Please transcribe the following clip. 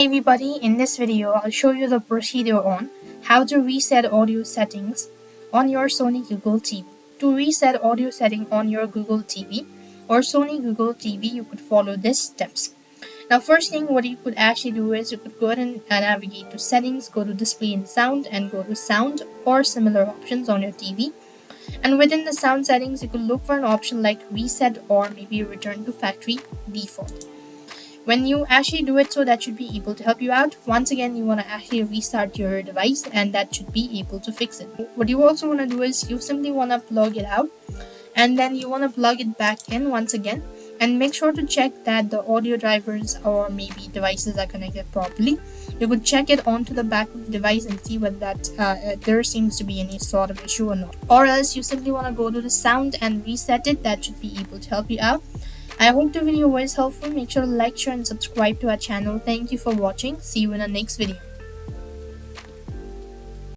Hey everybody, in this video I'll show you the procedure on how to reset audio settings on your Sony Google TV. To reset audio setting on your Google TV or Sony Google TV, you could follow these steps. Now first thing what you could actually do is you could go ahead and navigate to settings, go to display and sound, and go to sound or similar options on your TV. And within the sound settings, you could look for an option like reset or maybe return to factory default. When you actually do it, so that should be able to help you out. Once again, you want to actually restart your device and that should be able to fix it. What you also want to do is you simply want to plug it out and then you want to plug it back in once again, and make sure to check that the audio drivers or maybe devices are connected properly. You could check it onto the back of the device and see whether that there seems to be any sort of issue or not. Or else you simply want to go to the sound and reset it. That should be able to help you out. I hope the video was helpful. Make sure to like, share and subscribe to our channel. Thank you for watching. See you in our next video.